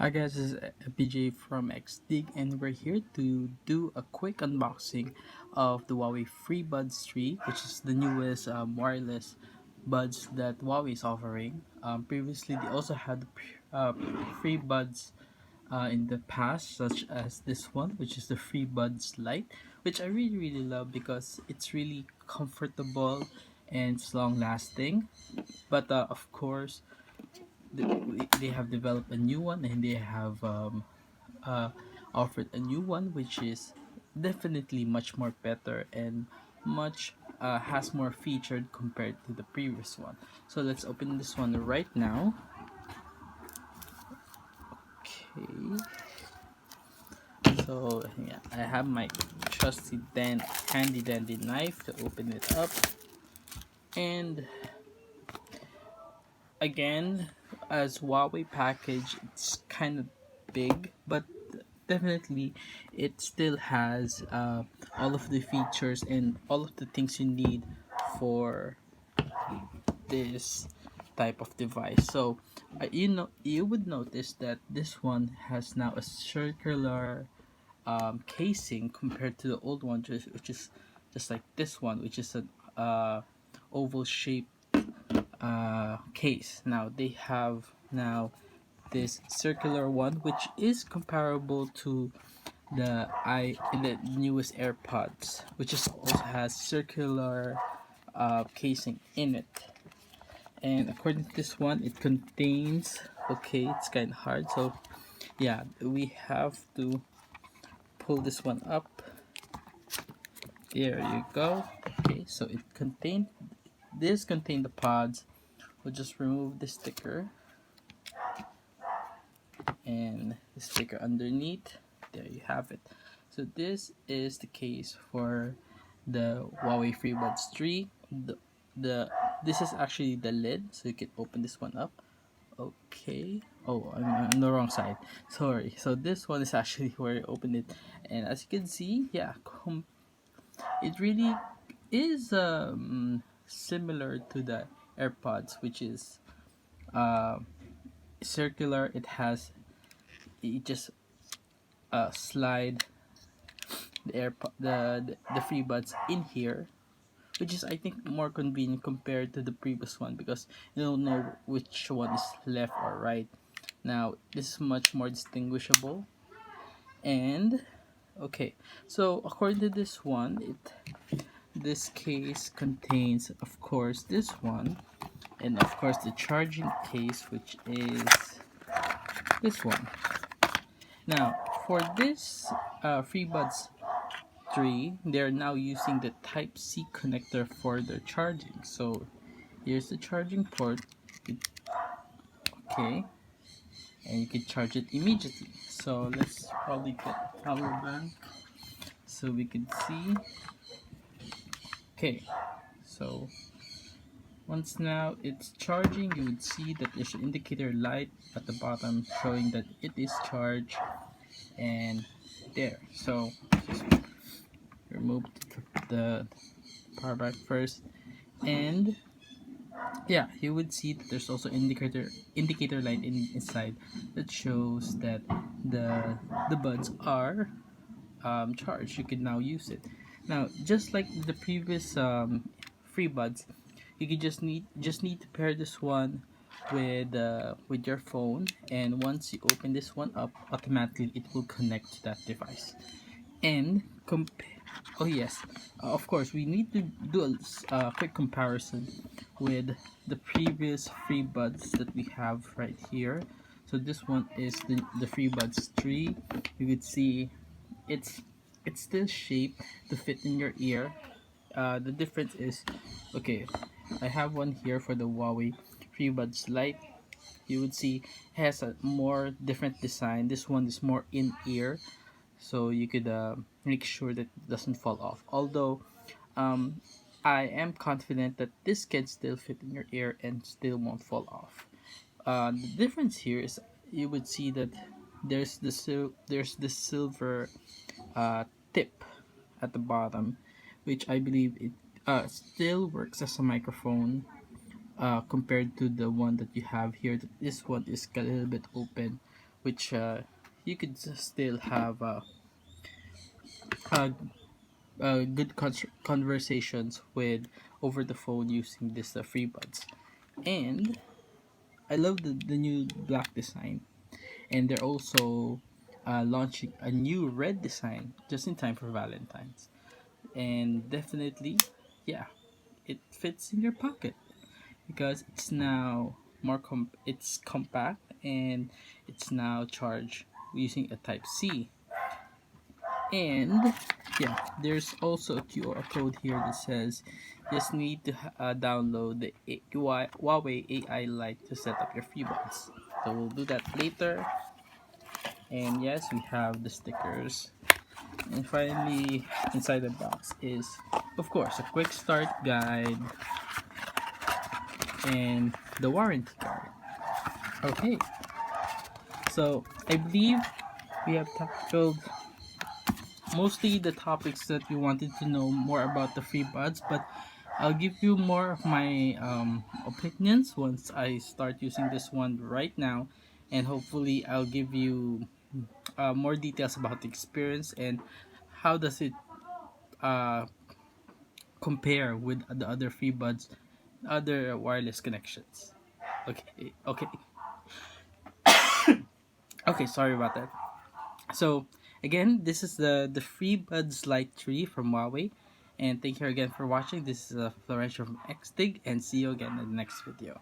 Hi guys, this is PJ from XDig and we're here to do a quick unboxing of the Huawei Freebuds 3, which is the newest wireless buds that Huawei is offering. Previously, they also had Freebuds in the past, such as this one, which is the Freebuds Lite, which I really love because it's really comfortable and it's long lasting. But of course, they have developed a new one and they have uh, offered a new one which is definitely much more better and much has more featured compared to the previous one. So let's open this one right now. Okay, so yeah, I have my trusty handy dandy knife to open it up. And again, as Huawei package, it's kind of big, but definitely it still has all of the features and all of the things you need for this type of device. So you would notice that this one has now a circular casing compared to the old one, which is just like this one, which is an oval shaped case. Now they have now this circular one, which is comparable to the newest AirPods, which is also has circular casing in it. And according to this one, it contains, okay, it's kind of hard, so yeah, we have to pull this one up. There you go. Okay, so this contained the pods. We'll just remove the sticker and the sticker underneath. There you have it. So this is the case for the Huawei Freebuds 3. The this is actually the lid, so you can open this one up. Okay. Oh, I'm on the wrong side. Sorry. So this one is actually where you open it, and as you can see, yeah, it really is similar to the AirPods, which is uh circular. It has you just slide the FreeBuds in here, which is I think more convenient compared to the previous one because you don't know which one is left or right. Now this is much more distinguishable. And okay, so according to this one, this case contains, of course, this one, and of course the charging case, which is this one. Now for this FreeBuds 3, they're now using the Type C connector for their charging. So here's the charging port. Okay, and you can charge it immediately. So let's probably get a power bank so we can see. Okay, so once now it's charging, you would see that there's an indicator light at the bottom showing that it is charged, and there. So just remove the power bank first, and yeah, you would see that there's also indicator light inside that shows that the buds are charged. You can now use it. Now, just like the previous free buds, you can just need to pair this one with your phone, and once you open this one up, automatically it will connect to that device. And oh yes, of course we need to do a quick comparison with the previous free buds that we have right here. So this one is the free buds 3. You could see it's it's still shaped to fit in your ear. The difference is, okay, I have one here for the Huawei Freebuds Lite. You would see it has a more different design. This one is more in ear, so you could make sure that it doesn't fall off. Although um, I am confident that this can still fit in your ear and still won't fall off. The difference here is you would see that there's the silver uh, tip at the bottom, which I believe it still works as a microphone compared to the one that you have here. This one is a little bit open, which you could still have uh, good conversations with over the phone using this FreeBuds. And I love the new black design, and they're also launching a new red design just in time for Valentine's. And definitely, yeah, it fits in your pocket because it's now it's compact, and it's now charged using a Type C. And yeah, there's also a QR code here that says you just need to download the Huawei AI Lite to set up your FreeBuds. So we'll do that later. And yes, we have the stickers. And finally, inside the box is, of course, a quick start guide and the warranty card. Okay, so I believe we have tackled mostly the topics that you wanted to know more about the FreeBuds, but I'll give you more of my opinions once I start using this one right now, and hopefully I'll give you more details about the experience and how does it uh, compare with the other FreeBuds, other wireless connections. Okay, okay, okay. Sorry about that. So again, this is the FreeBuds Lite 3 from Huawei, and thank you again for watching. This is Florencio from XDig, and see you again in the next video.